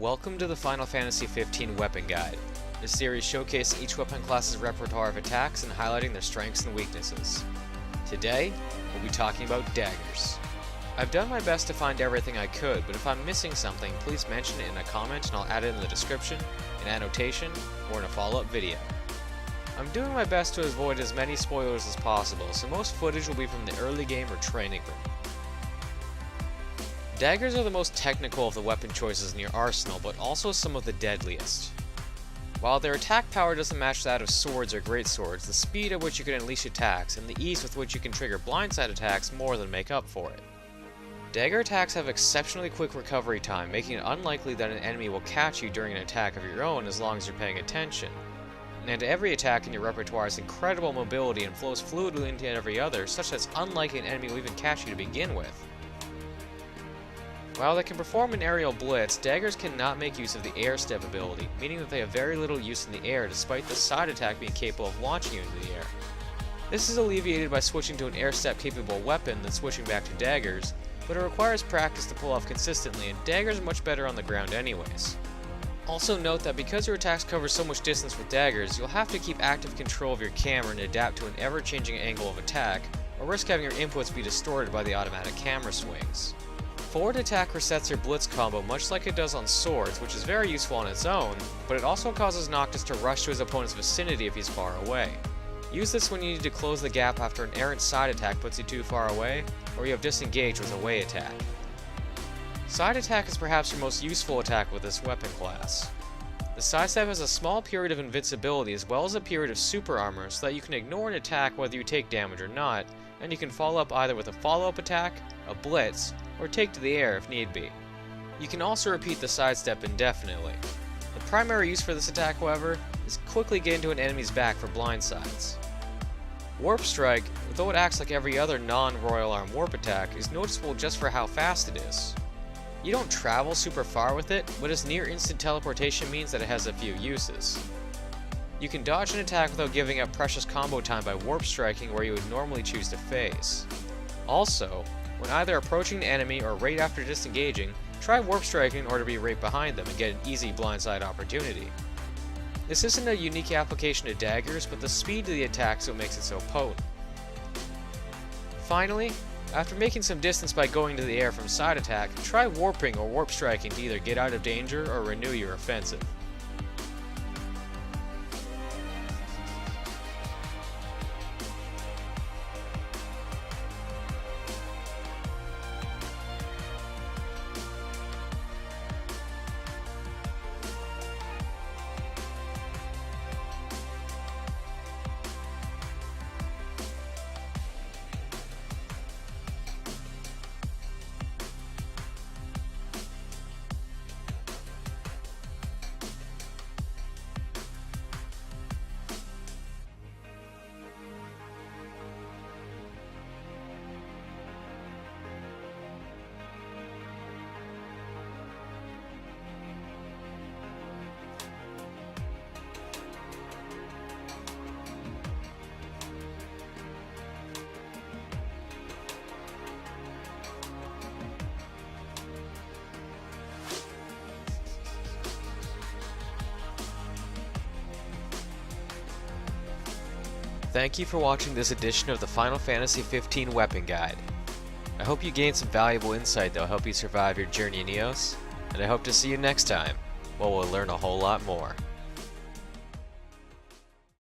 Welcome to the Final Fantasy XV Weapon Guide. This series showcases each weapon class's repertoire of attacks and highlighting their strengths and weaknesses. Today, we'll be talking about Daggers. I've done my best to find everything I could, but if I'm missing something, please mention it in a comment and I'll add it in the description, an annotation, or in a follow-up video. I'm doing my best to avoid as many spoilers as possible, so most footage will be from the early game or training room. Daggers are the most technical of the weapon choices in your arsenal, but also some of the deadliest. While their attack power doesn't match that of swords or greatswords, the speed at which you can unleash attacks and the ease with which you can trigger blindside attacks more than make up for it. Dagger attacks have exceptionally quick recovery time, making it unlikely that an enemy will catch you during an attack of your own as long as you're paying attention. And every attack in your repertoire has incredible mobility and flows fluidly into every other, such that it's unlikely an enemy will even catch you to begin with. While they can perform an aerial blitz, Daggers cannot make use of the air step ability, meaning that they have very little use in the air despite the side attack being capable of launching you into the air. This is alleviated by switching to an air step capable weapon than switching back to Daggers, but it requires practice to pull off consistently, and Daggers are much better on the ground anyways. Also note that because your attacks cover so much distance with Daggers, you'll have to keep active control of your camera and adapt to an ever-changing angle of attack, or risk having your inputs be distorted by the automatic camera swings. Forward attack resets your Blitz combo much like it does on swords, which is very useful on its own, but it also causes Noctis to rush to his opponent's vicinity if he's far away. Use this when you need to close the gap after an errant side attack puts you too far away, or you have disengaged with a away attack. Side attack is perhaps your most useful attack with this weapon class. The sidestep has a small period of invincibility as well as a period of super armor so that you can ignore an attack whether you take damage or not, and you can follow up either with a follow-up attack, a blitz, or take to the air if need be. You can also repeat the sidestep indefinitely. The primary use for this attack, however, is quickly get into an enemy's back for blindsides. Warp Strike, though it acts like every other non-Royal Arm warp attack, is noticeable just for how fast it is. You don't travel super far with it, but its near instant teleportation means that it has a few uses. You can dodge an attack without giving up precious combo time by warp striking where you would normally choose to phase. Also, when either approaching an enemy or right after disengaging, try warp striking in order to be right behind them and get an easy blindside opportunity. This isn't a unique application to Daggers, but the speed of the attack is what makes it so potent. Finally, after making some distance by going to the air from side attack, try warping or warp striking to either get out of danger or renew your offensive. Thank you for watching this edition of the Final Fantasy XV Weapon Guide. I hope you gained some valuable insight that will help you survive your journey in EOS, and I hope to see you next time, where we'll learn a whole lot more.